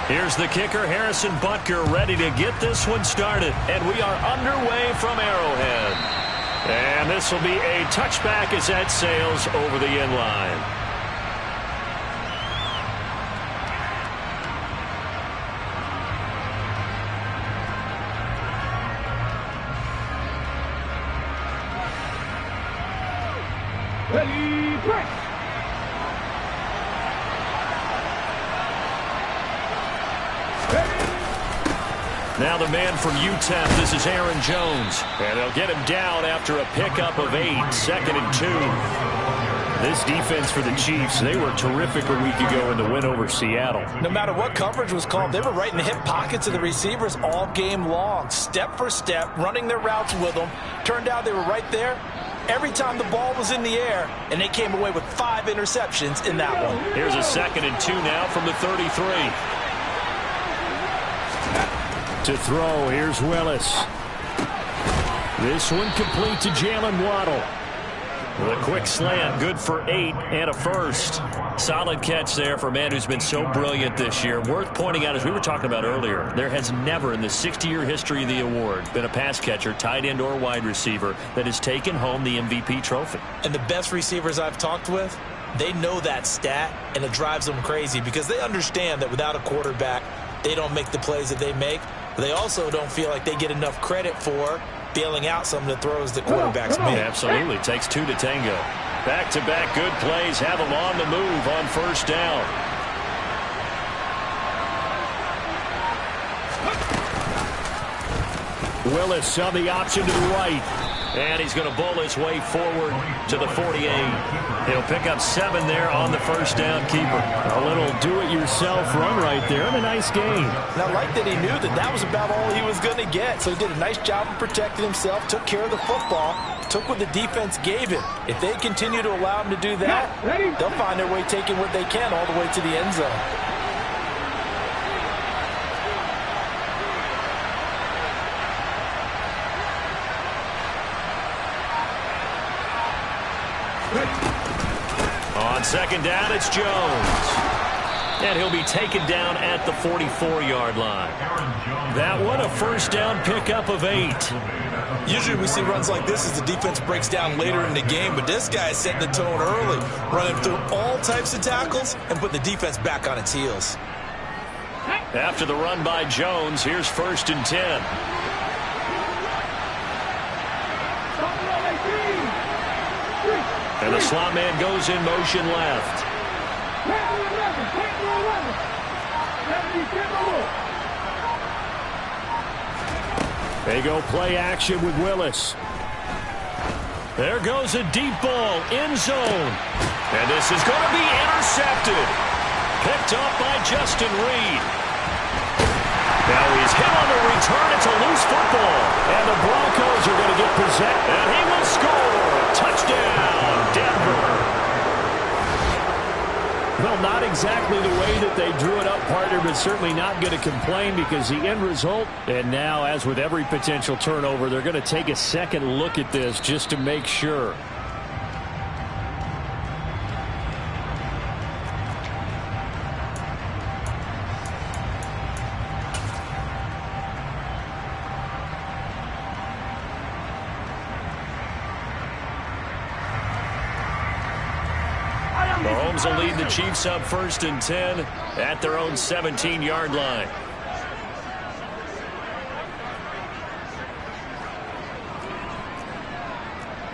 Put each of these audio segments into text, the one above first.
Here's the kicker, Harrison Butker, ready to get this one started. And we are underway from Arrowhead. And this will be a touchback as that sails over the end line. Ready, break. Now the man from UTEP, this is Aaron Jones. And they'll get him down after a pickup of 8, 2nd and 2. This defense for the Chiefs, they were terrific a week ago in the win over Seattle. No matter what coverage was called, they were right in the hip pockets of the receivers all game long. Step for step, running their routes with them. Turned out they were right there every time the ball was in the air, and they came away with 5 interceptions in that one. Here's a 2nd and 2 now from the 33. To throw, here's Willis. This one complete to Jalen Waddle. The quick slant, good for 8 and a first. Solid catch there for a man who's been so brilliant this year. Worth pointing out, as we were talking about earlier, there has never in the 60-year history of the award been a pass catcher, tight end or wide receiver that has taken home the MVP trophy. And the best receivers I've talked with, they know that stat, and it drives them crazy because they understand that without a quarterback, they don't make the plays that they make. But they also don't feel like they get enough credit for bailing out some of the throws that quarterbacks make. Absolutely. Takes 2 to tango. Back-to-back good plays have them on the move on first down. Willis on the option to the right. And he's going to bowl his way forward to the 48. He'll pick up 7 there on the first down keeper. A little do-it-yourself run right there and a nice gain. And I like that he knew that that was about all he was going to get. So he did a nice job of protecting himself, took care of the football, took what the defense gave him. If they continue to allow him to do that, they'll find their way taking what they can all the way to the end zone. On second down, it's Jones. And he'll be taken down at the 44-yard line. That one, a first down pickup of 8. Usually we see runs like this as the defense breaks down later in the game, but this guy is setting the tone early, running through all types of tackles and put the defense back on its heels. After the run by Jones, here's 1st and 10. And the slot man goes in motion left. They go play action with Willis. There goes a deep ball, end zone. And this is going to be intercepted. Picked up by Justin Reed. Now he's hit on the return. It's a loose football. And the Broncos are going to get possession. And he will score. Touchdown, Denver. Well, not exactly the way that they drew it up, partner, but certainly not going to complain because the end result, and now, as with every potential turnover, they're going to take a second look at this just to make sure. Mahomes will lead the Chiefs up 1st and 10 at their own 17-yard line.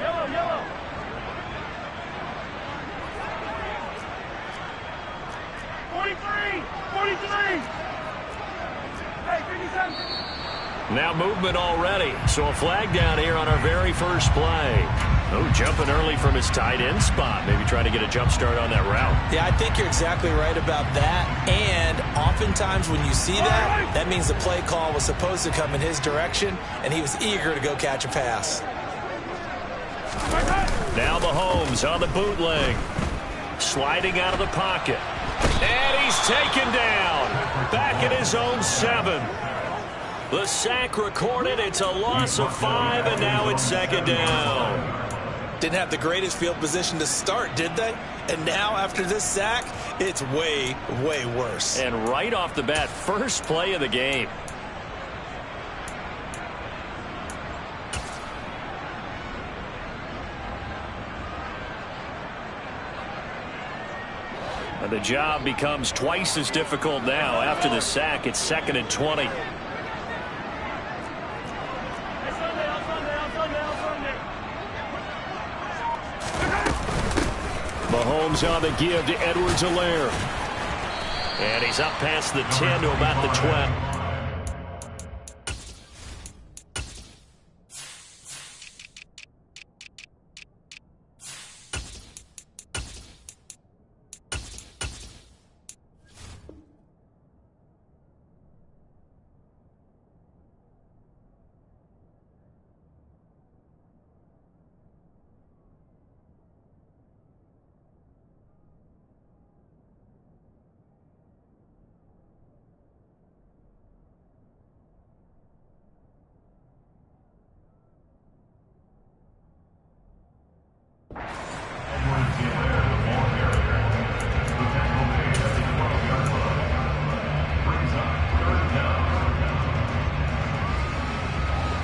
Yellow. 43. Hey, 57. Now movement already. So a flag down here on our very first play. Oh, jumping early from his tight end spot. Maybe trying to get a jump start on that route. Yeah, I think you're exactly right about that. And oftentimes when you see that, that means the play call was supposed to come in his direction, and he was eager to go catch a pass. Now Mahomes on the bootleg. Sliding out of the pocket. And he's taken down. Back at his own 7. The sack recorded. It's a loss of 5, and now it's 2nd down. Didn't have the greatest field position to start, did they? And now, after this sack, it's way, way worse. And right off the bat, first play of the game. And the job becomes twice as difficult now. After the sack, it's 2nd and 20. Mahomes on the give to Edwards-Helaire. And he's up past the 10 to about the 12.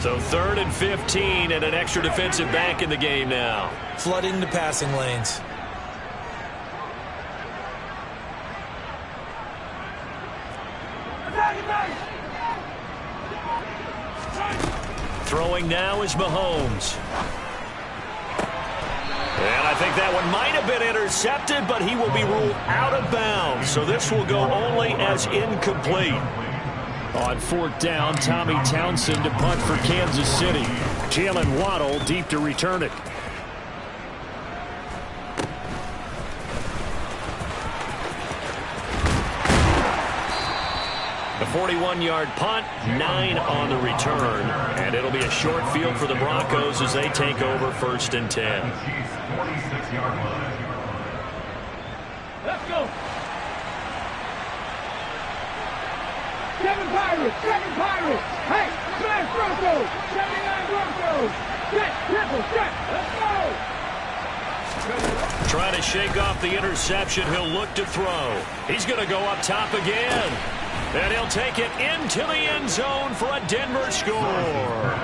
So 3rd and 15 and an extra defensive back in the game now. Flooding the passing lanes. Throwing now is Mahomes. And I think that one might have been intercepted, but he will be ruled out of bounds. So this will go only as incomplete. On 4th down, Tommy Townsend to punt for Kansas City. Jalen Waddle deep to return it. The 41-yard punt, 9 on the return. And it'll be a short field for the Broncos as they take over 1st and 10. Let's go. Seven Pirates. Hey, smash Broncos. 79 Broncos. Set, triple, set. Let's go. Trying to shake off the interception. He'll look to throw. He's going to go up top again. And he'll take it into the end zone for a Denver score.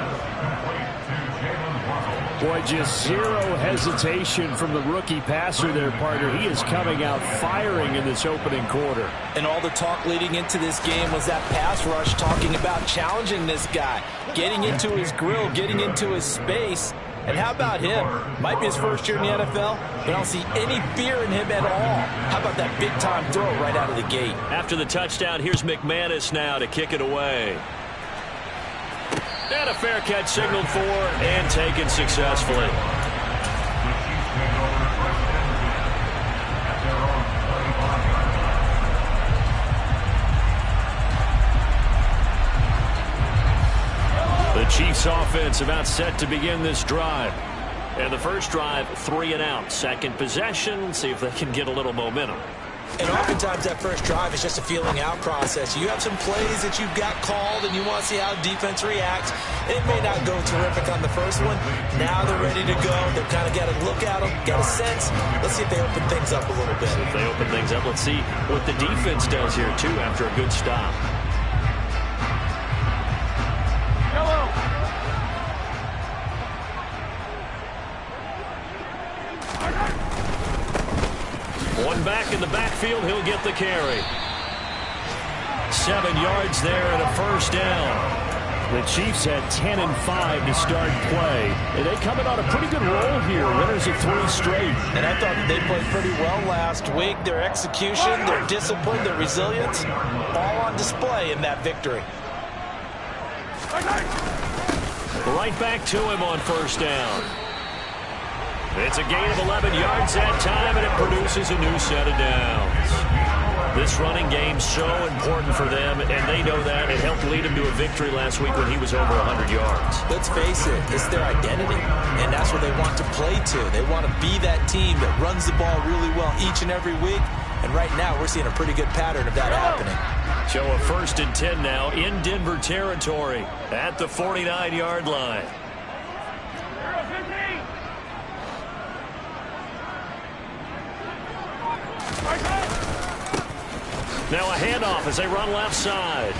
Boy, just zero hesitation from the rookie passer there, partner. He is coming out firing in this opening quarter. And all the talk leading into this game was that pass rush talking about challenging this guy, getting into his grill, getting into his space. And how about him? Might be his first year in the NFL, but I don't see any fear in him at all. How about that big-time throw right out of the gate? After the touchdown, here's McManus now to kick it away. And a fair catch signaled for and taken successfully. The Chiefs offense about set to begin this drive. And the first drive, 3 and out. Second possession, see if they can get a little momentum. And oftentimes that first drive is just a feeling out process. You have some plays that you've got called and you want to see how defense reacts. It may not go terrific on the first one. Now they're ready to go. They've kind of got to look at them, get a sense. Let's see if they open things up a little bit. If they open things up, let's see what the defense does here, too, after a good stop. One back in the backfield, he'll get the carry. 7 yards there and a first down. The Chiefs had 10 and 5 to start play. And they coming on a pretty good roll here. Winners of 3 straight. And I thought they played pretty well last week. Their execution, their discipline, their resilience, all on display in that victory. Right back to him on first down. It's a gain of 11 yards that time, and it produces a new set of downs. This running game's so important for them, and they know that. It helped lead him to a victory last week when he was over 100 yards. Let's face it, it's their identity, and that's what they want to play to. They want to be that team that runs the ball really well each and every week, and right now we're seeing a pretty good pattern of that happening. So a 1st and 10 now in Denver territory at the 49-yard line. Now a handoff as they run left side.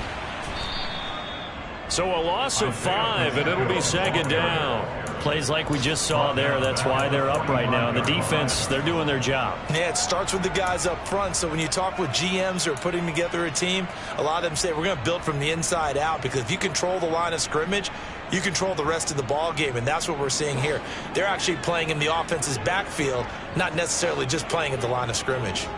So a loss of 5, and it'll be second down. Plays like we just saw there. That's why they're up right now. And the defense, they're doing their job. Yeah, it starts with the guys up front. So when you talk with GMs who are putting together a team, a lot of them say we're going to build from the inside out, because if you control the line of scrimmage, you control the rest of the ball game, and that's what we're seeing here. They're actually playing in the offense's backfield, not necessarily just playing at the line of scrimmage.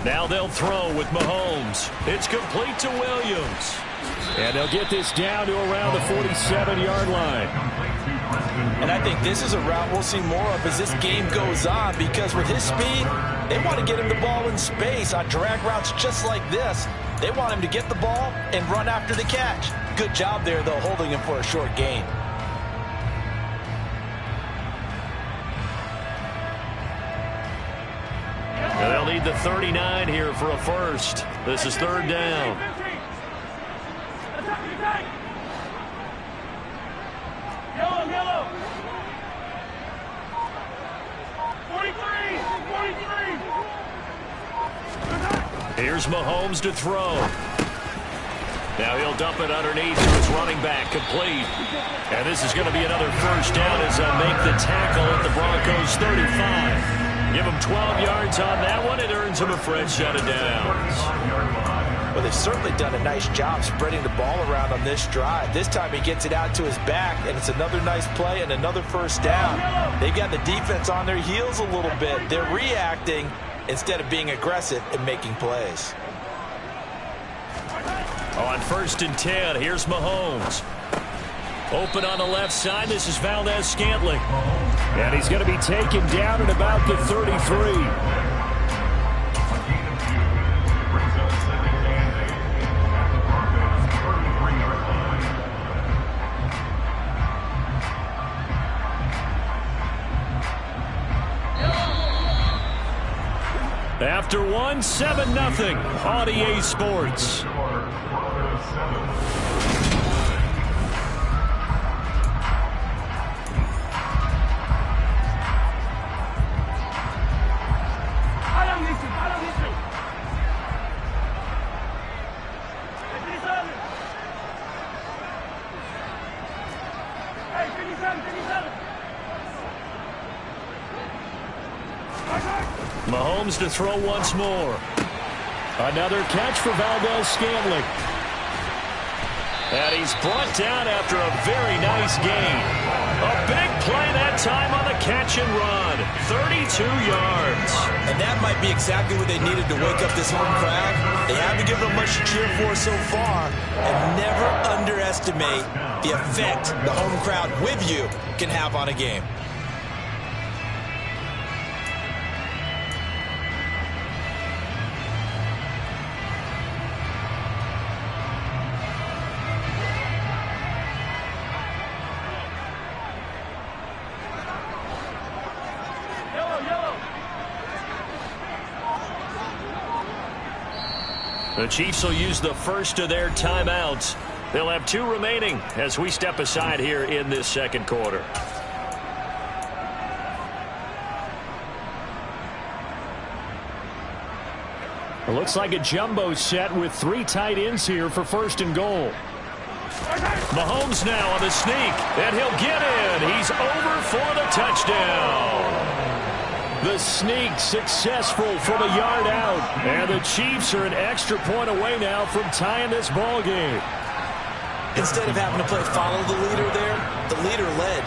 Now they'll throw with Mahomes. It's complete to Williams. And they'll get this down to around the 47-yard line. And I think this is a route we'll see more of as this game goes on, because with his speed, they want to get him the ball in space on drag routes just like this. They want him to get the ball and run after the catch. Good job there, though, holding him for a short gain. And they'll need the 39 here for a first. This is third down. Yellow. 43. Here's Mahomes to throw. Now he'll dump it underneath to his running back, complete. And this is going to be another first down as they make the tackle at the Broncos 35. Give him 12 yards on that one. It earns him a fresh set of downs. Well, they've certainly done a nice job spreading the ball around on this drive. This time he gets it out to his back, and it's another nice play and another first down. They've got the defense on their heels a little bit. They're reacting instead of being aggressive and making plays. On 1st and 10, here's Mahomes. Open on the left side. This is Valdez-Scantling. And he's going to be taken down at about the 33. After 1, 7-0 on EA Sports. Mahomes to throw once more. Another catch for Valdez-Scantling. And he's brought down after a very nice gain. A big play that time on the catch and run. 32 yards. And that might be exactly what they needed to wake up this home crowd. They haven't given them much to cheer for so far. And never underestimate the effect the home crowd with you can have on a game. The Chiefs will use the first of their timeouts. They'll have 2 remaining as we step aside here in this second quarter. It looks like a jumbo set with 3 tight ends here for 1st and goal. Mahomes now on the sneak, and he'll get in. He's over for the touchdown. The sneak successful from a yard out. And the Chiefs are an extra point away now from tying this ball game. Instead of having to play follow the leader there, the leader led.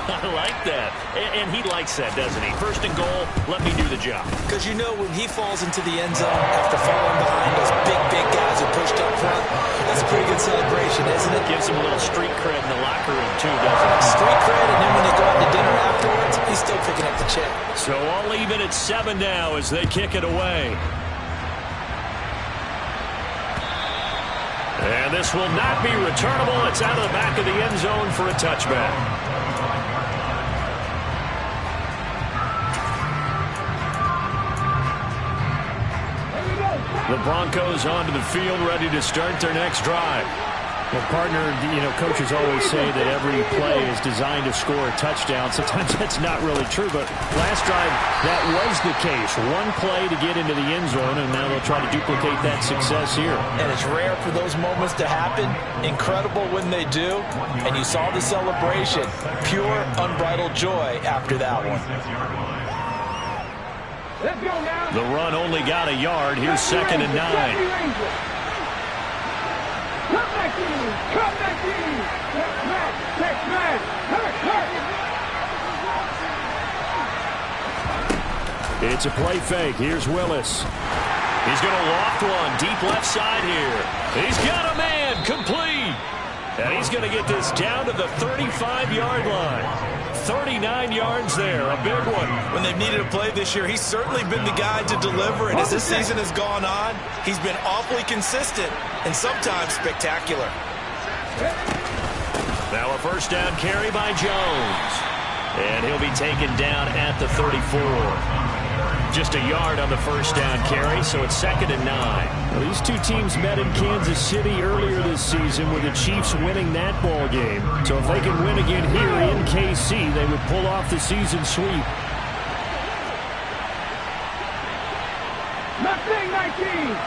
I like that. And he likes that, doesn't he? 1st and goal, let me do the job. Because you know when he falls into the end zone after falling behind those big guys who pushed up front, that's a pretty good celebration, isn't it? Gives him a little street cred in the locker room, too, doesn't it? Street cred, and then when they go out to dinner afterwards, he's still picking up the check. So I'll leave it at 7 now as they kick it away. And this will not be returnable. It's out of the back of the end zone for a touchback. The Broncos onto the field, ready to start their next drive. Well, partner, coaches always say that every play is designed to score a touchdown. Sometimes that's not really true, but last drive, that was the case. One play to get into the end zone, and now they'll try to duplicate that success here. And it's rare for those moments to happen. Incredible when they do. And you saw the celebration. Pure, unbridled joy after that one. The run only got a yard. Here's 2nd and 9. Come back in! Come back in! Take man! Hurt! It's a play fake. Here's Willis. He's going to loft one deep left side here. He's got a man complete. And he's going to get this down to the 35-yard line. 39 yards there, a big one. When they've needed a play this year, he's certainly been the guy to deliver. And as this season has gone on, he's been awfully consistent and sometimes spectacular. Now a first down carry by Jones. And he'll be taken down at the 34. Just a yard on the first down carry, so it's 2nd and 9. Well, these two teams met in Kansas City earlier this season with the Chiefs winning that ball game. So if they can win again here in KC, they would pull off the season sweep. Nothing, 19!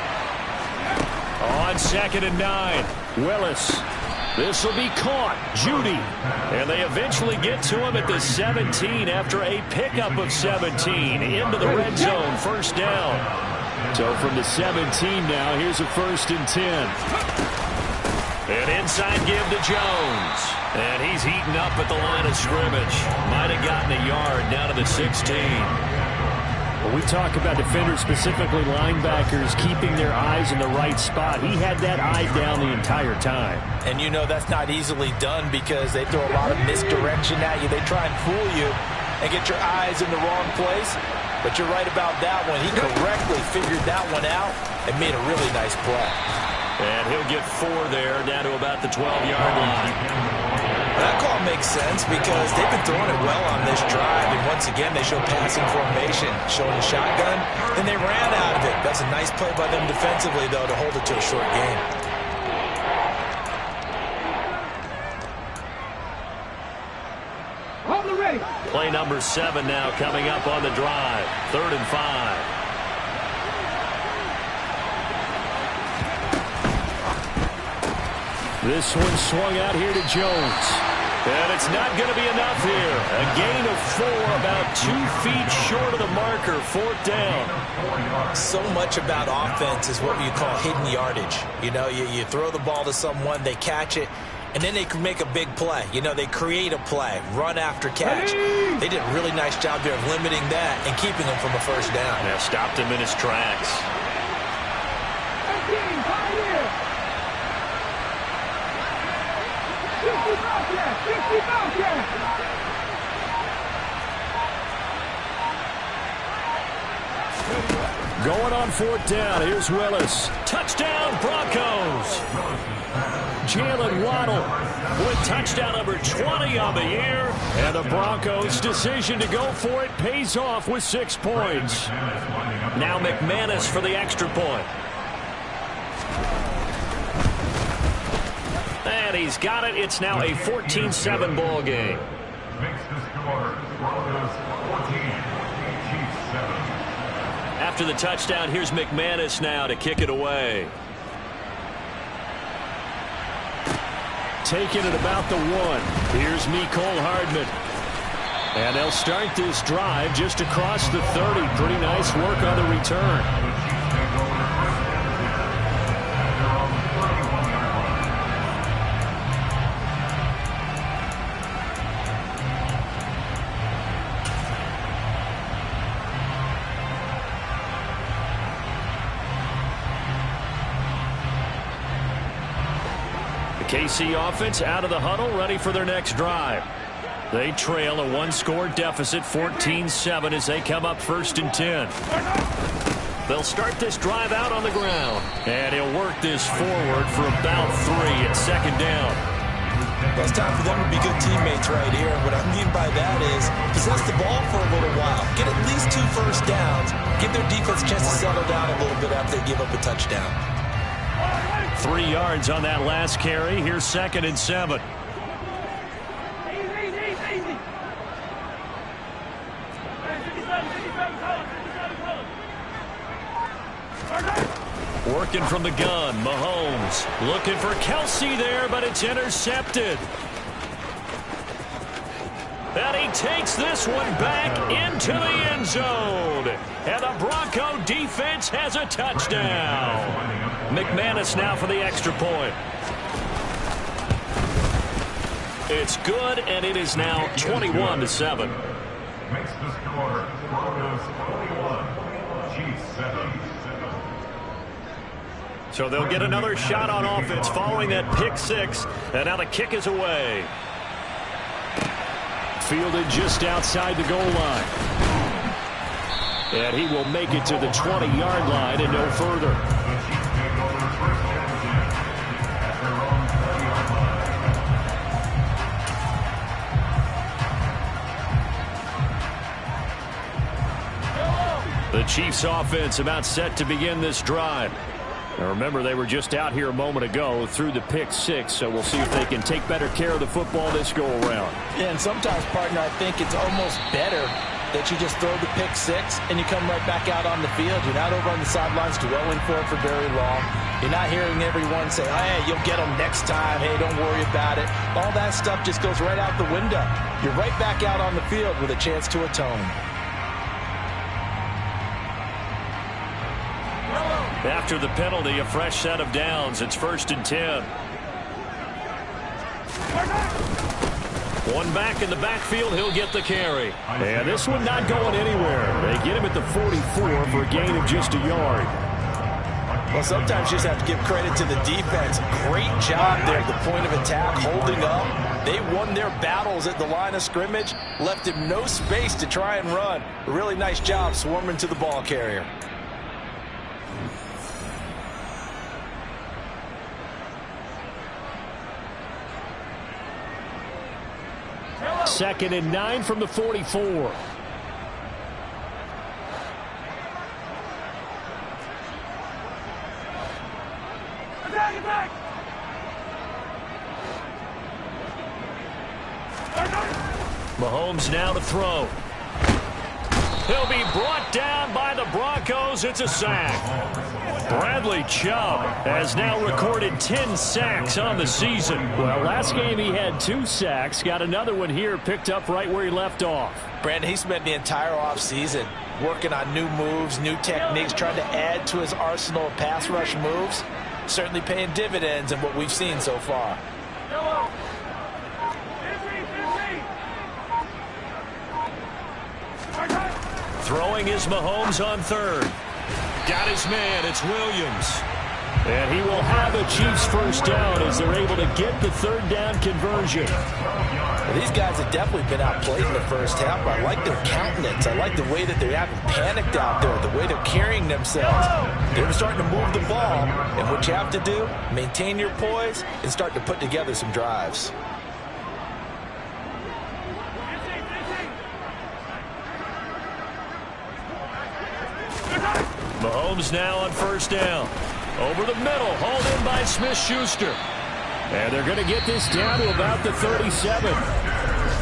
On 2nd and 9, Willis. This will be caught. Judy. And they eventually get to him at the 17 after a pickup of 17 into the red zone. First down. So from the 17 now, here's a 1st and 10. An inside give to Jones. And he's heating up at the line of scrimmage. Might have gotten a yard down to the 16. When we talk about defenders, specifically linebackers, keeping their eyes in the right spot, he had that eye down the entire time. And you know that's not easily done because they throw a lot of misdirection at you. They try and fool you and get your eyes in the wrong place. But you're right about that one. He correctly figured that one out and made a really nice play. And he'll get 4 there, down to about the 12-yard line. That call makes sense because they've been throwing it well on this drive, and once again they show passing formation, showing the shotgun, and they ran out of it. That's a nice play by them defensively, though, to hold it to a short game. Hold the ready. Play number 7 now coming up on the drive. 3rd and 5. This one swung out here to Jones. And it's not going to be enough here. A gain of 4, about 2 feet short of the marker. 4th down. So much about offense is what you call hidden yardage. You know, you throw the ball to someone, they catch it, and then they can make a big play. You know, they create a play, run after catch. They did a really nice job there of limiting that and keeping him from a first down. Yeah, stopped him in his tracks. 50 Falcons! Going on 4th down. Here's Willis. Touchdown, Broncos. Jalen Waddle with touchdown number 20 on the year. And the Broncos' decision to go for it pays off with 6 points. Now McManus for the extra point. And he's got it. It's now a 14-7 ball game. After the touchdown, here's McManus now to kick it away. Taking it about the 1. Here's Mecole Hardman. And they'll start this drive just across the 30. Pretty nice work on the return. KC offense out of the huddle, ready for their next drive. They trail a 1-score deficit, 14-7, as they come up 1st and 10. They'll start this drive out on the ground. And he'll work this forward for about 3 at 2nd down. Well, it's time for them to be good teammates right here. What I mean by that is possess the ball for a little while. Get at least 2 first downs. Give their defense a chance to settle down a little bit after they give up a touchdown. 3 yards on that last carry. Here's 2nd and 7. Working from the gun, Mahomes looking for Kelsey there, but it's intercepted. And he takes this one back into the end zone. And the Bronco defense has a touchdown. McManus now for the extra point. It's good, and it is now 21-7. Makes the score Broncos 21, Chiefs 7. So they'll get another shot on offense following that pick 6. And now the kick is away. Fielded just outside the goal line. And he will make it to the 20-yard line and no further. The Chiefs offense about set to begin this drive. Now remember, they were just out here a moment ago through the pick 6, so we'll see if they can take better care of the football this go-around. Yeah, and sometimes, partner, I think it's almost better that you just throw the pick 6 and you come right back out on the field. You're not over on the sidelines dwelling for it for very long. You're not hearing everyone say, hey, you'll get them next time. Hey, don't worry about it. All that stuff just goes right out the window. You're right back out on the field with a chance to atone. After the penalty, a fresh set of downs. It's 1st and 10. One back in the backfield. He'll get the carry. And this one not going anywhere. They get him at the 44 for a gain of just a yard. Well, sometimes you just have to give credit to the defense. Great job there at the point of attack, holding up. They won their battles at the line of scrimmage, left him no space to try and run. A really nice job swarming to the ball carrier. 2nd and 9 from the 44. Mahomes now to throw. He'll be brought down by the Broncos. It's a sack. Bradley Chubb has now recorded 10 sacks on the season. Well, last game he had 2 sacks. Got another one here picked up right where he left off. Brandon, he spent the entire offseason working on new moves, new techniques, trying to add to his arsenal of pass rush moves. Certainly paying dividends in what we've seen so far. Throwing is Mahomes on 3rd. Got his man. It's Williams. And he will have a Chiefs first down as they're able to get the 3rd down conversion. Well, these guys have definitely been outplayed in the first half. I like their countenance. I like the way that they haven't panicked out there, the way they're carrying themselves. They're starting to move the ball. And what you have to do, maintain your poise and start to put together some drives. Mahomes now on 1st down. Over the middle, hauled in by Smith-Schuster. And they're going to get this down to about the 37.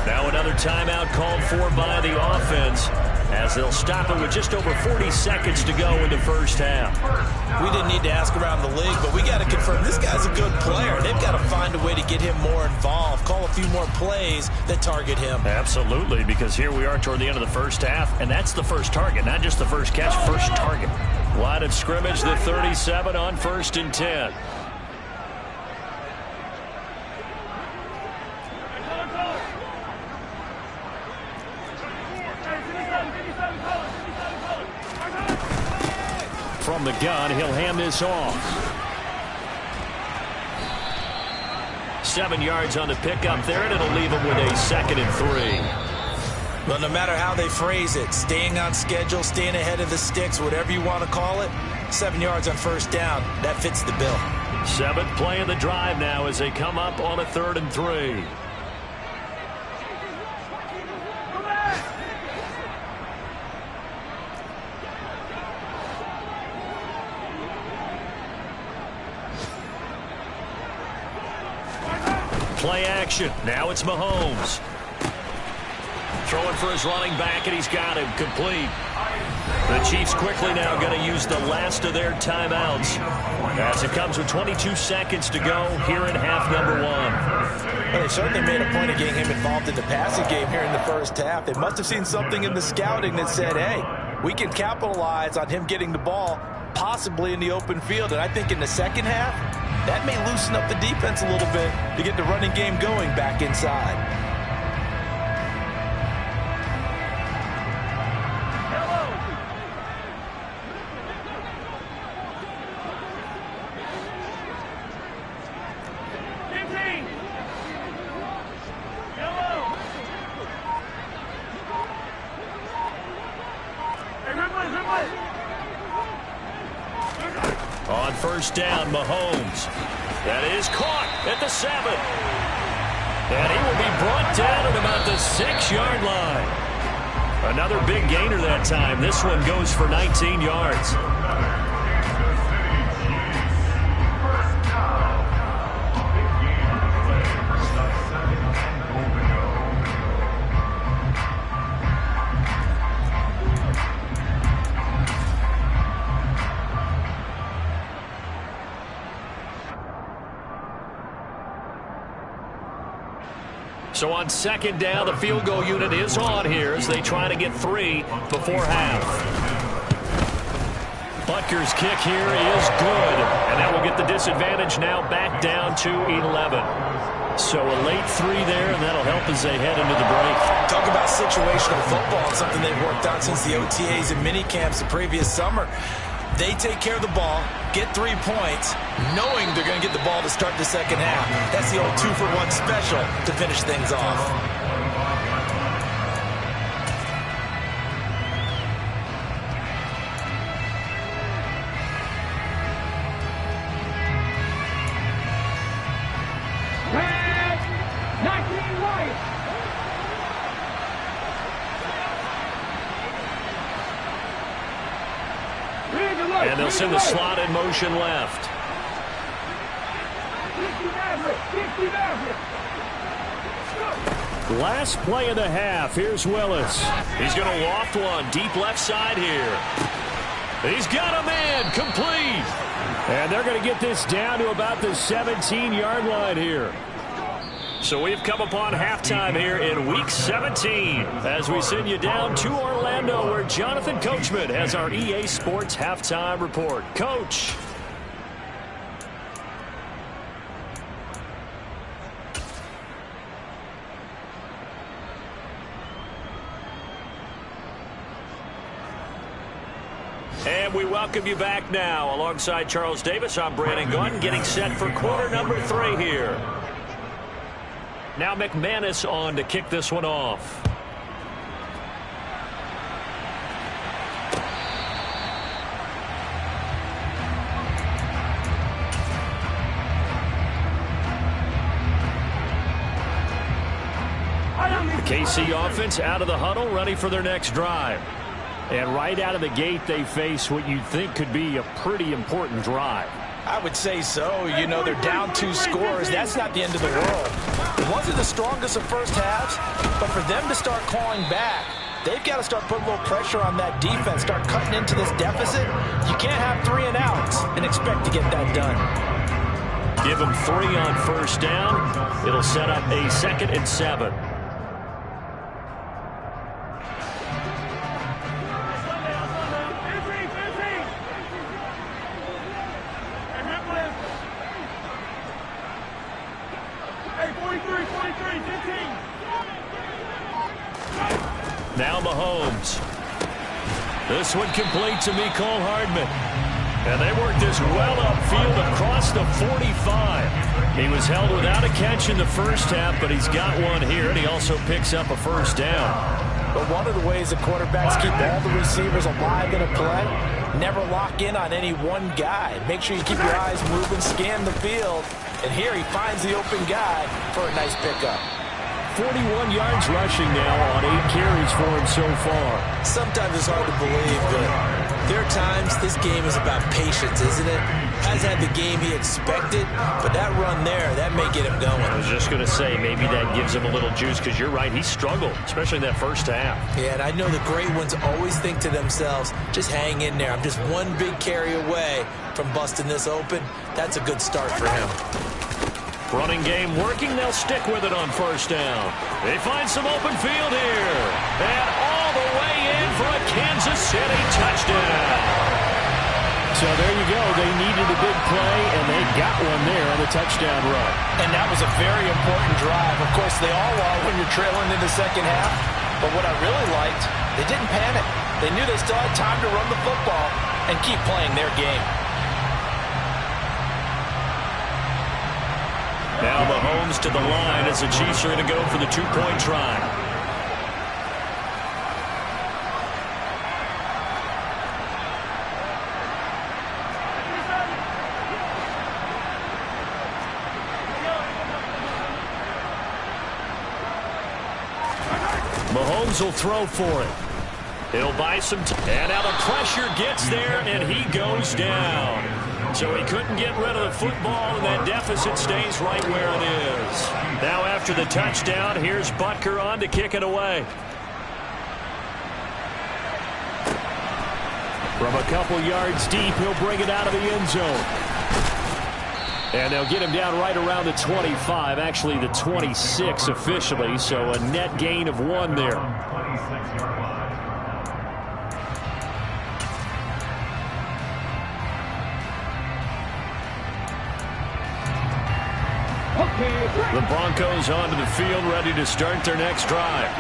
Now another timeout called for by the offense as they'll stop it with just over 40 seconds to go in the first half. We didn't need to ask around the league, but we got to confirm this guy's a good player. They've got to find a way to get him more involved, call a few more plays that target him. Absolutely, because here we are toward the end of the first half, and that's the first target, not just the first catch, first target. Line of scrimmage, the 37 on 1st and 10. From the gun, he'll hand this off. 7 yards on the pickup there, and it'll leave him with a 2nd and 3. Well, no matter how they phrase it, staying on schedule, staying ahead of the sticks, whatever you want to call it, 7 yards on 1st down, that fits the bill. 7th play of the drive now as they come up on a 3rd and 3. Play action. Now it's Mahomes. Throwing for his running back, and he's got him complete. The Chiefs quickly now going to use the last of their timeouts as it comes with 22 seconds to go here in half number 1. Well, they certainly made a point of getting him involved in the passing game here in the first half. They must have seen something in the scouting that said, hey, we can capitalize on him getting the ball possibly in the open field. And I think in the second half, that may loosen up the defense a little bit to get the running game going back inside. On first down, Mahomes. That is caught at the 7. And he will be brought down at about the 6-yard line. Another big gainer that time. This one goes for 19 yards. So on second down, the field goal unit is on here as they try to get 3 before half. Butker's kick here is good, and that will get the disadvantage now back down to 11. So a late 3 there, and that'll help as they head into the break. Talk about situational football, something they've worked out since the OTAs and mini camps the previous summer. They take care of the ball, get 3 points, knowing they're going to get the ball to start the second half. That's the old 2-for-1 special to finish things off. Red, 19 white. And they'll send the slot in motion left. 50 Maverick. Last play of the half. Here's Willis. He's going to loft one deep left side here. He's got a man complete. And they're going to get this down to about the 17-yard line here. So we've come upon halftime here in Week 17 as we send you down to Orlando where Jonathan Coachman has our EA Sports halftime report. Coach. And we welcome you back now. Alongside Charles Davis, I'm Brandon Gunn, getting set for quarter number 3 here. Now McManus on to kick this one off. The KC offense out of the huddle, ready for their next drive. And right out of the gate, they face what you think could be a pretty important drive. I would say so. You know, they're down 2 scores. That's not the end of the world. It wasn't the strongest of first halves, but for them to start clawing back, they've got to start putting a little pressure on that defense, start cutting into this deficit. You can't have 3 and outs and expect to get that done. Give them 3 on first down. It'll set up a 2nd and 7. Now Mahomes. This one complete to Mecole Hardman. And they worked this well upfield across the 45. He was held without a catch in the first half, but he's got one here, and he also picks up a first down. But one of the ways the quarterbacks keep all the receivers alive in a play, never lock in on any one guy. Make sure you keep your eyes moving, scan the field. And here he finds the open guy for a nice pickup. 41 yards rushing now on 8 carries for him so far. Sometimes it's hard to believe, but there are times this game is about patience, isn't it? Hasn't had the game he expected, but that run there, that may get him going. I was just going to say, maybe that gives him a little juice, because you're right, he struggled, especially in that first half. Yeah, and I know the great ones always think to themselves, just hang in there. I'm just one big carry away from busting this open. That's a good start for him. Running game working. They'll stick with it on first down. They find some open field here. And all the way in for a Kansas City touchdown. So there you go. They needed a big play, and they got one there on the touchdown run. And that was a very important drive. Of course, they all are when you're trailing in the second half. But what I really liked, they didn't panic. They knew they still had time to run the football and keep playing their game. Now Mahomes to the line as the Chiefs are going to go for the two-point try. Mahomes will throw for it. He'll buy some time. And now the pressure gets there, and he goes down. So he couldn't get rid of the football, and that deficit stays right where it is. Now after the touchdown, here's Butker on to kick it away. From a couple yards deep, he'll bring it out of the end zone. And they'll get him down right around the 25, actually the 26 officially, so a net gain of 1 there. The Broncos onto the field, ready to start their next drive.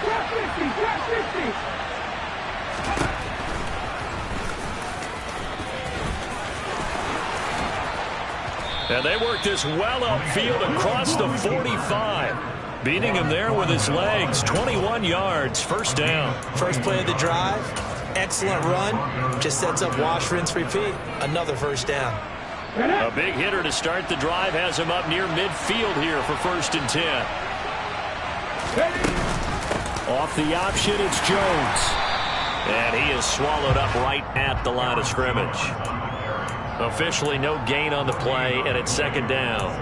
Drop 50, drop 50. And they work this well upfield across the 45. Beating him there with his legs. 21 yards, first down. First play of the drive, excellent run. Just sets up wash, rinse, repeat. Another first down. A big hitter to start the drive has him up near midfield here for 1st and 10. Off the option, it's Jones. And he is swallowed up right at the line of scrimmage. Officially no gain on the play, and it's 2nd down.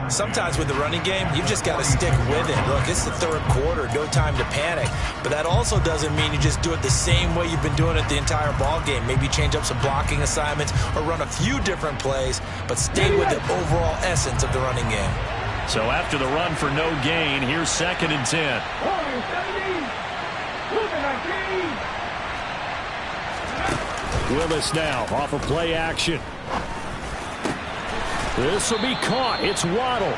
Sometimes with the running game, you've just got to stick with it. Look, it's the 3rd quarter, no time to panic. But that also doesn't mean you just do it the same way you've been doing it the entire ball game. Maybe change up some blocking assignments or run a few different plays, but stay with the overall essence of the running game. So after the run for no gain, here's 2nd and 10. Willis now off of play action. This will be caught. It's Waddle.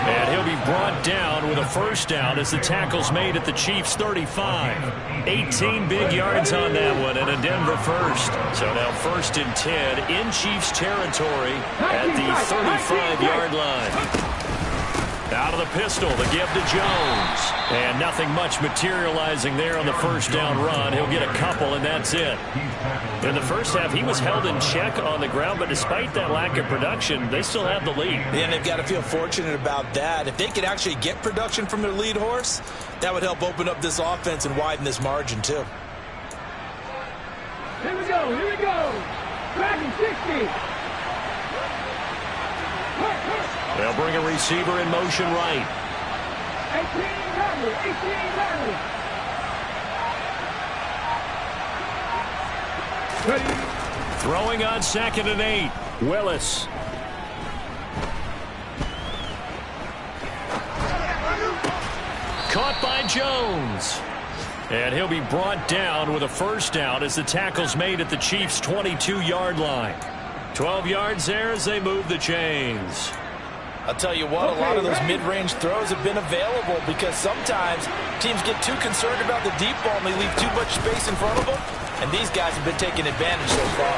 And he'll be brought down with a first down as the tackle's made at the Chiefs' 35. 18 big yards on that one and a Denver first. So now 1st and 10 in Chiefs territory at the 35-yard line. Out of the pistol, the give to Jones. And nothing much materializing there on the first down run. He'll get a couple, and that's it. In the first half, he was held in check on the ground, but despite that lack of production, they still have the lead. And they've got to feel fortunate about that. If they could actually get production from their lead horse, that would help open up this offense and widen this margin, too. Here we go, here we go. Dragon 60. They'll bring a receiver in motion right. 18 Ready. Throwing on 2nd and 8. Willis. Caught by Jones. And he'll be brought down with a first down as the tackle's made at the Chiefs' 22-yard line. 12 yards there as they move the chains. I'll tell you what, a lot of those mid-range throws have been available because sometimes teams get too concerned about the deep ball and they leave too much space in front of them, and these guys have been taking advantage so far.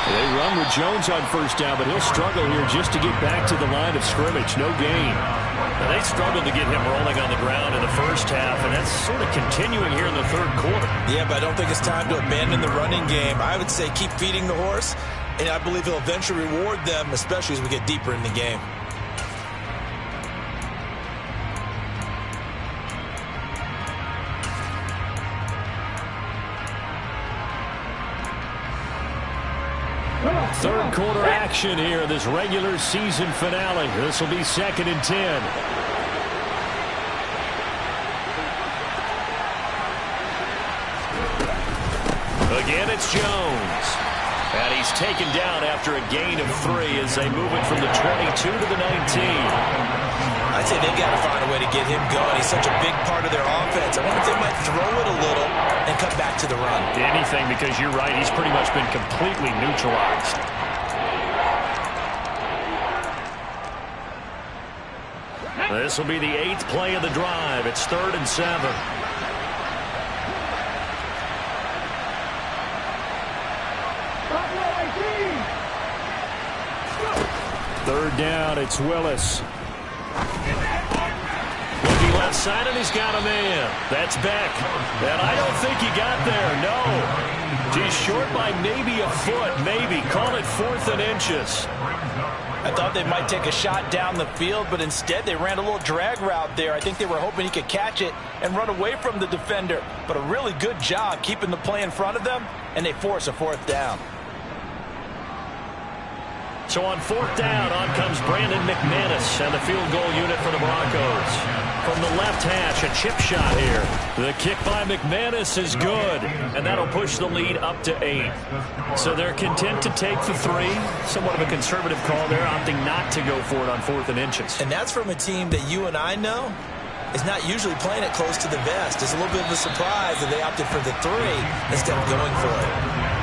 They run with Jones on first down, but he'll struggle here just to get back to the line of scrimmage. No gain. Now, they struggled to get him rolling on the ground in the first half, and that's sort of continuing here in the 3rd quarter. Yeah, but I don't think it's time to abandon the running game. I would say keep feeding the horse, and I believe he'll eventually reward them, especially as we get deeper in the game. Third quarter action here, this regular season finale. This will be 2nd and 10. Again, it's Jones. And he's taken down after a gain of 3 as they move it from the 22 to the 19. I'd say they've got to find a way to get him going. He's such a big part of their offense. I wonder if they might throw it a little and come back to the run. Anything, because you're right. He's pretty much been completely neutralized. This will be the 8th play of the drive. It's 3rd and 7. Third down, it's Willis. Looking left side, and he's got a man. That's Beck. And I don't think he got there, no. He's short by maybe a foot, maybe. Call it 4th and inches. I thought they might take a shot down the field, but instead they ran a little drag route there. I think they were hoping he could catch it and run away from the defender. But a really good job keeping the play in front of them, and they force a 4th down. So on 4th down, on comes Brandon McManus and the field goal unit for the Broncos. From the left hash, a chip shot here. The kick by McManus is good, and that'll push the lead up to 8. So they're content to take the 3. Somewhat of a conservative call there, opting not to go for it on 4th and inches. And that's from a team that you and I know is not usually playing it close to the vest. It's a little bit of a surprise that they opted for the 3 instead of going for it.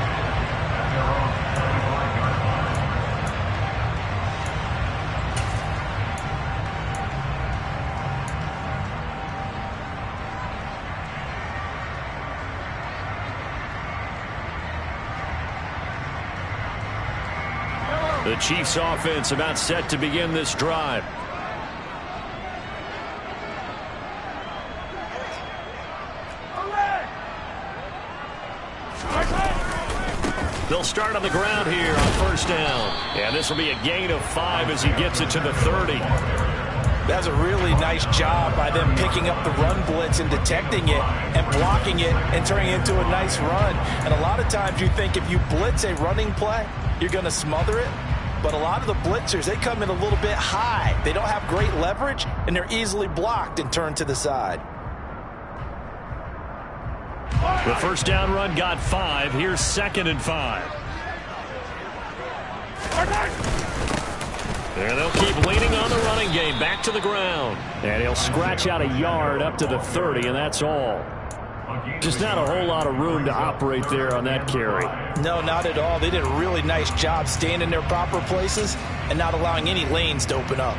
The Chiefs offense about set to begin this drive. They'll start on the ground here on 1st down. And this will be a gain of 5 as he gets it to the 30. That's a really nice job by them picking up the run blitz and detecting it and blocking it and turning it into a nice run. And a lot of times you think if you blitz a running play, you're going to smother it. But a lot of the blitzers, they come in a little bit high. They don't have great leverage, and they're easily blocked and turned to the side. The 1st down run got 5. Here's 2nd and 5. There they'll keep leaning on the running game. Back to the ground. And he'll scratch out a yard up to the 30, and that's all. Just not a whole lot of room to operate there on that carry. No, not at all. They did a really nice job staying in their proper places and not allowing any lanes to open up.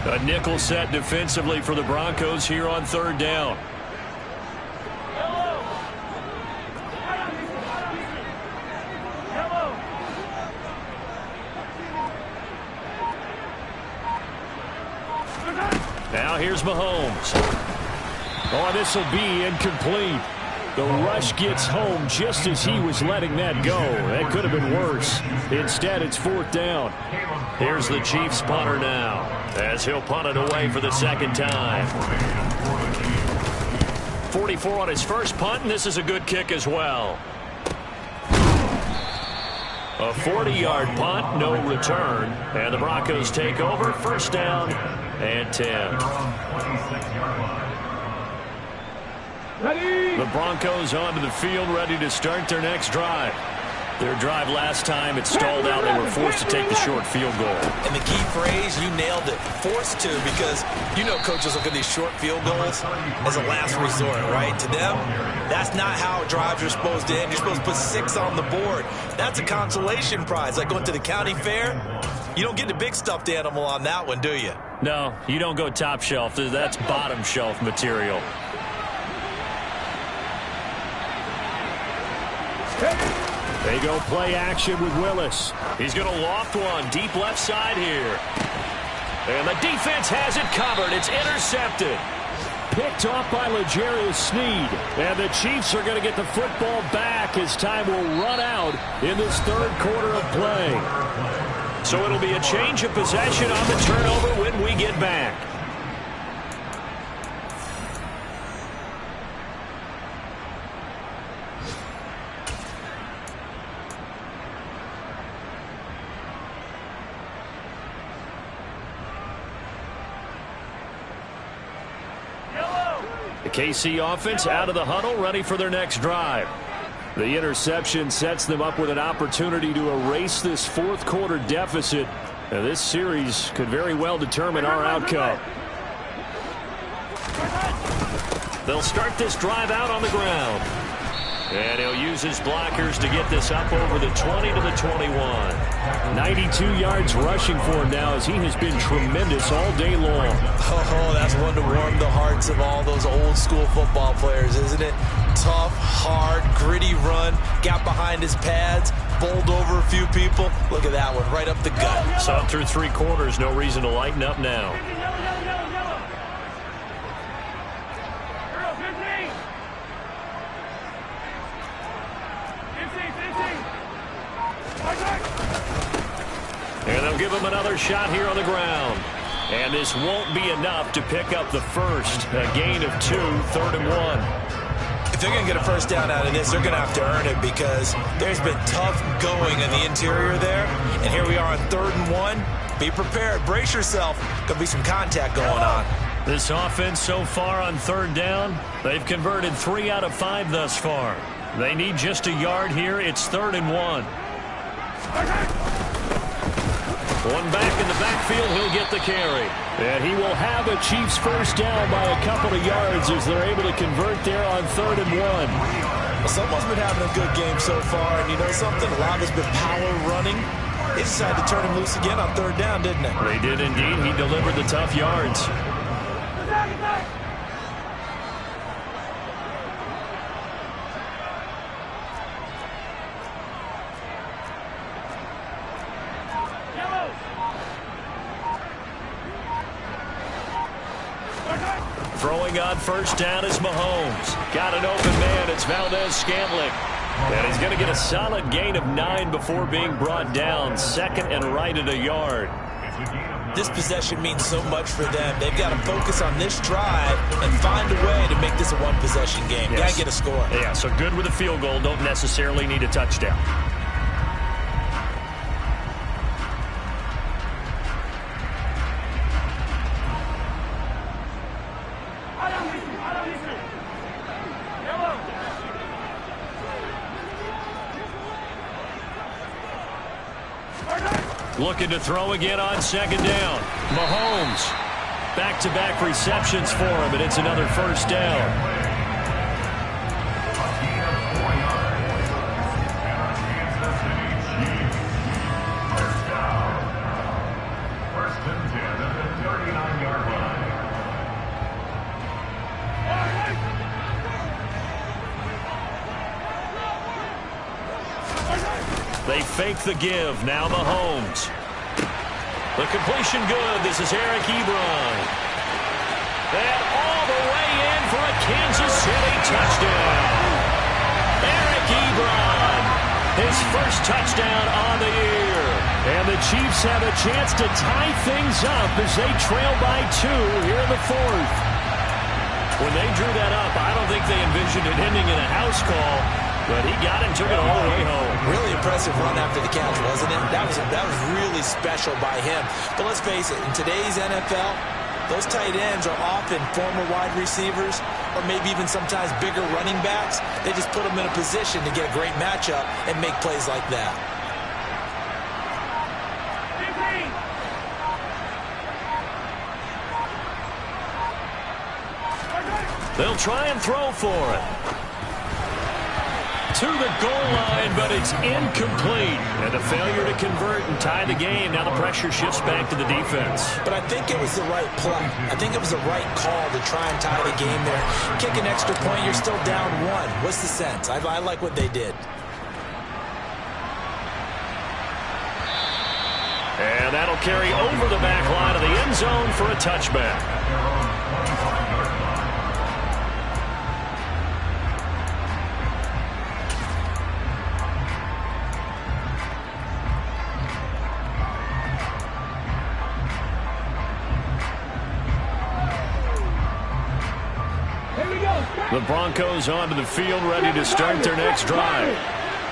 A nickel set defensively for the Broncos here on 3rd down. Now here's Mahomes. Oh, this will be incomplete. The rush gets home just as he was letting that go. That could have been worse. Instead, it's 4th down. Here's the Chiefs punter now, as he'll punt it away for the 2nd time. 44 on his first punt, and this is a good kick as well. A 40-yard punt, no return. And the Broncos take over, 1st down and 10. Ready. The Broncos onto the field, ready to start their next drive. Their drive last time, it stalled out. They were forced to take the short field goal. And the key phrase, you nailed it, forced to, because you know coaches look at these short field goals as a last resort, right? To them, that's not how drives are supposed to end. You're supposed to put 6 on the board. That's a consolation prize, like going to the county fair. You don't get the big stuffed animal on that one, do you? No, you don't go top shelf. That's bottom shelf material. They go play action with Willis. He's going to loft one deep left side here. And the defense has it covered. It's intercepted. Picked off by L'Jarius Sneed. And the Chiefs are going to get the football back as time will run out in this 3rd quarter of play. So it'll be a change of possession on the turnover when we get back. The KC offense out of the huddle, ready for their next drive. The interception sets them up with an opportunity to erase this fourth quarter deficit. And this series could very well determine our outcome. They'll start this drive out on the ground. And he'll use his blockers to get this up over the 20 to the 21. 92 yards rushing for him now as he has been tremendous all day long. Oh, that's one to warm the hearts of all those old school football players, isn't it? Tough, hard, gritty run, got behind his pads, bowled over a few people. Look at that one, right up the gut. Saw it through 3 quarters, no reason to lighten up now. And they'll give him another shot here on the ground. And this won't be enough to pick up the first. A gain of 2, 3rd and 1. If they're going to get a first down out of this, they're going to have to earn it because there's been tough going in the interior there. And here we are on 3rd and 1. Be prepared. Brace yourself. Going to be some contact going on. This offense so far on 3rd down, they've converted 3 out of 5 thus far. They need just a yard here. It's 3rd and 1. One back in the backfield, he'll get the carry. And he will have a Chiefs first down by a couple of yards as they're able to convert there on 3rd and 1. Well, someone's been having a good game so far, and you know something? A lot has been power running. They decided to turn him loose again on 3rd down, didn't they? They did indeed. He delivered the tough yards. Throwing on first down is Mahomes. Got an open man. It's Valdez-Scantling. And he's going to get a solid gain of 9 before being brought down. 2nd and right at a yard. This possession means so much for them. They've got to focus on this drive and find a way to make this a one-possession game. Yes. Got to get a score. Yeah, so good with a field goal. Don't necessarily need a touchdown. Looking to throw again on 2nd down. Mahomes. Back-to-back receptions for him, and it's another first down. They fake the give. Now Mahomes. The completion good. This is Eric Ebron. And all the way in for a Kansas City touchdown. Eric Ebron. His first touchdown on the year. And the Chiefs have a chance to tie things up as they trail by 2 here in the 4th. When they drew that up, I don't think they envisioned it ending in a house call. But he got it and took it all the way home. Really impressive run after the catch, wasn't it? That was really special by him. But let's face it, in today's NFL, those tight ends are often former wide receivers or maybe even sometimes bigger running backs. They just put them in a position to get a great matchup and make plays like that. They'll try and throw for it. To the goal line, but it's incomplete. And a failure to convert and tie the game. Now the pressure shifts back to the defense. But I think it was the right play. I think it was the right call to try and tie the game there. Kick an extra point, you're still down 1. What's the sense? I like what they did. And that'll carry over the back line of the end zone for a touchback. The Broncos onto the field, ready to start their next drive.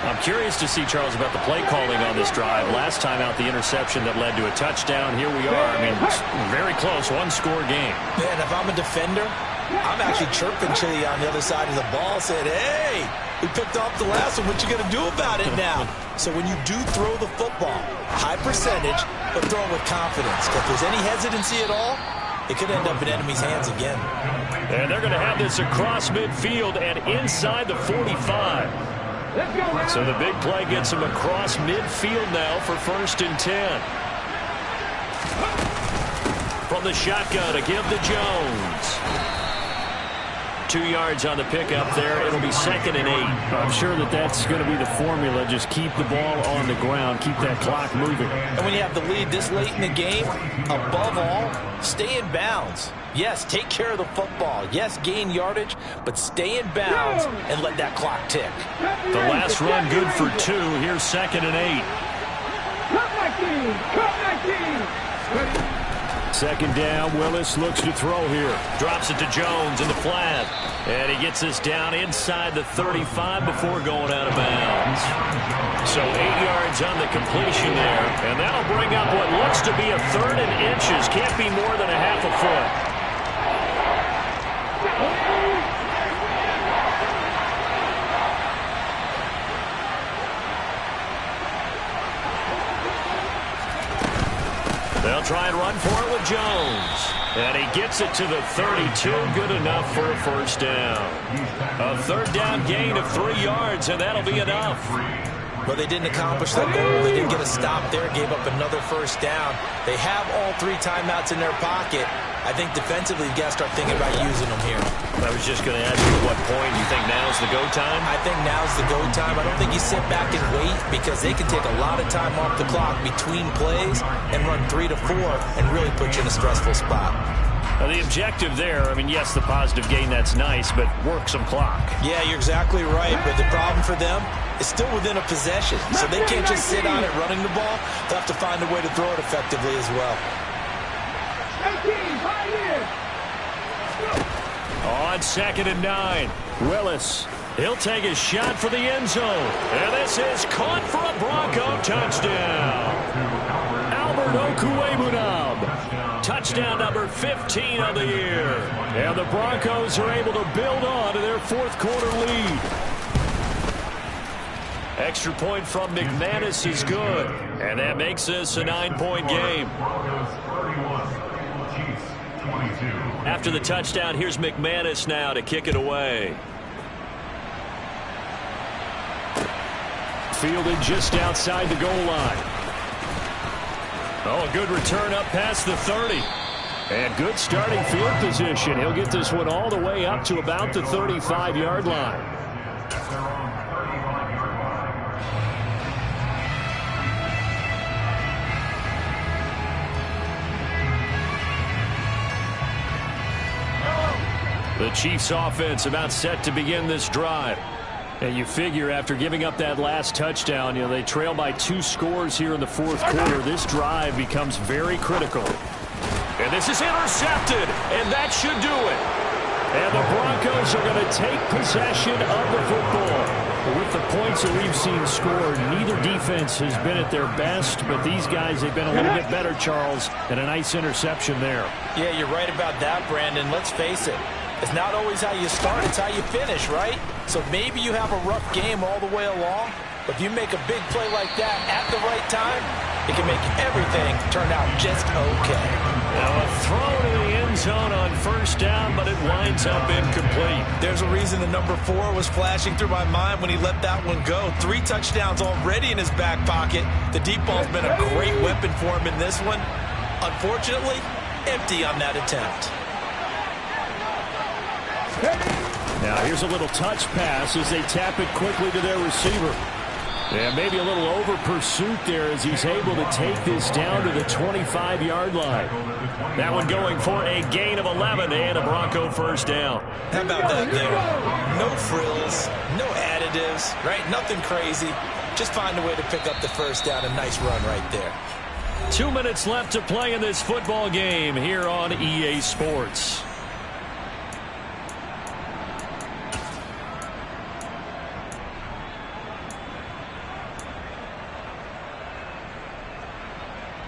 I'm curious to see, Charles, about the play calling on this drive. Last time out, the interception that led to a touchdown. Here we are. I mean, very close, 1-score game. Man, if I'm a defender, I'm actually chirping to you on the other side of the ball, saying, hey, we picked off the last one. What you going to do about it now? So when you do throw the football, high percentage, but throw it with confidence. If there's any hesitancy at all, it could end up in enemy's hands again. And they're going to have this across midfield and inside the 45. So the big play gets them across midfield now for 1st and 10. From the shotgun to give to Jones. 2 yards on the pickup there. It'll be 2nd and 8. I'm sure that's going to be the formula. Just keep the ball on the ground. Keep that clock moving. And when you have the lead this late in the game, above all, stay in bounds. Yes, take care of the football. Yes, gain yardage, but stay in bounds and let that clock tick. The last run good for 2. Here's 2nd and 8. Second down, Willis looks to throw here. Drops it to Jones in the flat. And he gets this down inside the 35 before going out of bounds. So 8 yards on the completion there. And that'll bring up what looks to be a 3rd and inches. Can't be more than a half a foot. They'll try and run for it with Jones. And he gets it to the 32. Good enough for a 1st down. A 3rd down gain of 3 yards, and that'll be enough. But they didn't accomplish their goal. They didn't get a stop there. Gave up another 1st down. They have all 3 timeouts in their pocket. I think defensively you've got to start thinking about using them here. I was just going to ask you at what point you think now's the go time? I think now's the go time. I don't think you sit back and wait because they can take a lot of time off the clock between plays and run 3 to 4 and really put you in a stressful spot. The objective there, I mean, yes, the positive gain, that's nice, but work some clock. Yeah, you're exactly right, but the problem for them is still within a possession, so they can't just sit on it running the ball. They'll have to find a way to throw it effectively as well. On 2nd and 9, Willis. He'll take a shot for the end zone. And this is caught for a Bronco touchdown. Albert Okwuegbunam. Touchdown number 15 of the year. And the Broncos are able to build on to their 4th quarter lead. Extra point from McManus is good. And that makes this a 9-point game. After the touchdown, here's McManus now to kick it away. Fielded just outside the goal line. Oh, a good return up past the 30. And good starting field position. He'll get this one all the way up to about the 35-yard line. The Chiefs offense about set to begin this drive. And you figure after giving up that last touchdown, they trail by 2 scores here in the 4th quarter. This drive becomes very critical. And this is intercepted, and that should do it. And the Broncos are going to take possession of the football. With the points that we've seen scored, neither defense has been at their best, but these guys, they've been a little bit better, Charles, and a nice interception there. Yeah, you're right about that, Brandon. Let's face it. It's not always how you start, it's how you finish, right? So maybe you have a rough game all the way along, but if you make a big play like that at the right time, it can make everything turn out just okay. Now a throw to the end zone on 1st down, but it winds up incomplete. There's a reason the number 4 was flashing through my mind when he let that one go. 3 touchdowns already in his back pocket. The deep ball's been a great weapon for him in this one. Unfortunately, empty on that attempt. Now here's a little touch pass as they tap it quickly to their receiver. And maybe a little over pursuit there as he's able to take this down to the 25-yard line. That one going for a gain of 11 and a Bronco 1st down. How about that there? No frills, no additives, right? Nothing crazy. Just find a way to pick up the 1st down. A nice run right there. 2 minutes left to play in this football game here on EA Sports.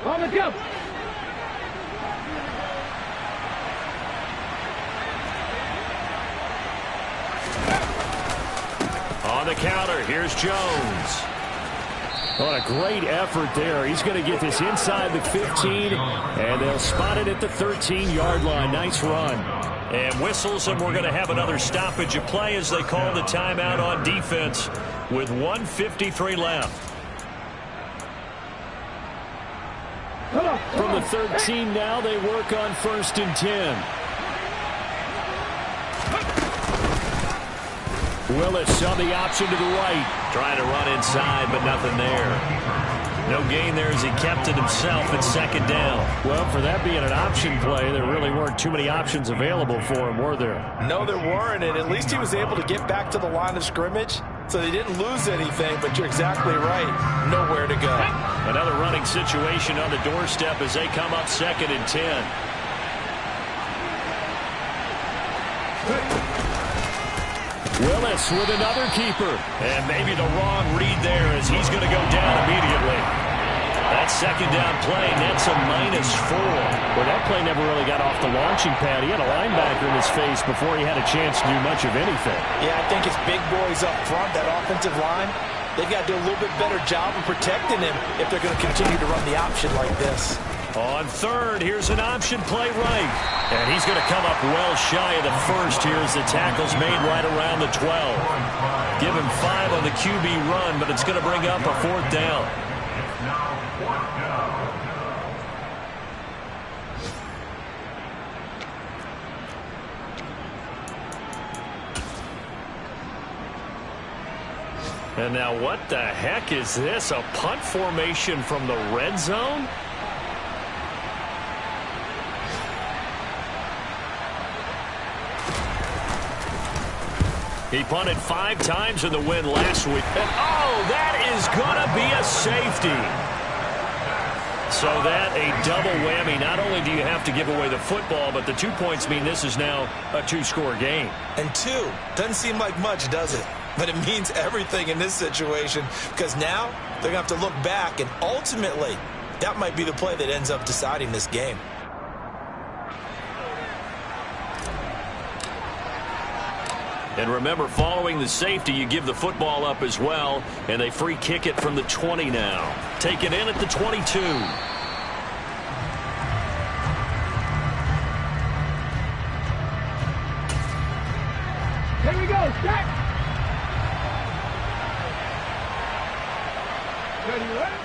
On the jump. On the counter, here's Jones. What a great effort there. He's going to get this inside the 15, and they'll spot it at the 13-yard line. Nice run. And whistles, and we're going to have another stoppage of play as they call the timeout on defense with 1:53 left. From the 13 now, they work on 1st and 10. Willis on the option to the right. Trying to run inside, but nothing there. No gain there as he kept it himself at 2nd down. Well, for that being an option play, there really weren't too many options available for him, were there? No, there weren't, and at least he was able to get back to the line of scrimmage, so they didn't lose anything, but you're exactly right. Nowhere to go. Another running situation on the doorstep as they come up 2nd and 10. Willis with another keeper. And maybe the wrong read there as he's going to go down immediately. That 2nd down play nets a -4. Well, that play never really got off the launching pad. He had a linebacker in his face before he had a chance to do much of anything. Yeah, I think his big boys up front, that offensive line, they've got to do a little bit better job of protecting him if they're going to continue to run the option like this. On 3rd, here's an option play right. And he's going to come up well shy of the 1st here as the tackle's made right around the 12. Give him 5 on the QB run, but it's going to bring up a 4th down. It's now 4th down. And now what the heck is this? A punt formation from the red zone? He punted 5 times in the win last week. And oh, that is going to be a safety. So that a double whammy. Not only do you have to give away the football, but the 2 points mean this is now a 2-score game. And 2 doesn't seem like much, does it? But it means everything in this situation because now they're going to have to look back, and ultimately that might be the play that ends up deciding this game. And remember, following the safety, you give the football up as well, and they free kick it from the 20 now. Take it in at the 22. Here we go, set.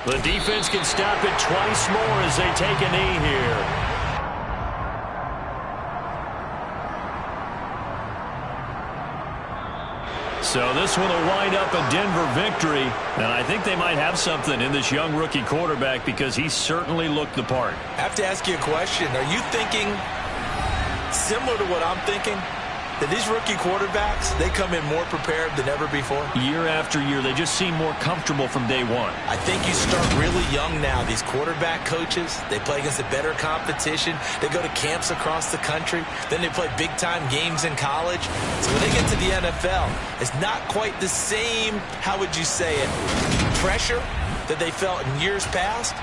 The defense can stop it twice more as they take a knee here. So this one will wind up a Denver victory, and I think they might have something in this young rookie quarterback because he certainly looked the part. I have to ask you a question. Are you thinking similar to what I'm thinking? That these rookie quarterbacks, they come in more prepared than ever before? Year after year, they just seem more comfortable from day one. I think you start really young now. These quarterback coaches, they play against a better competition. They go to camps across the country. Then they play big-time games in college. So when they get to the NFL, it's not quite the same, how would you say it, pressure that they felt in years past.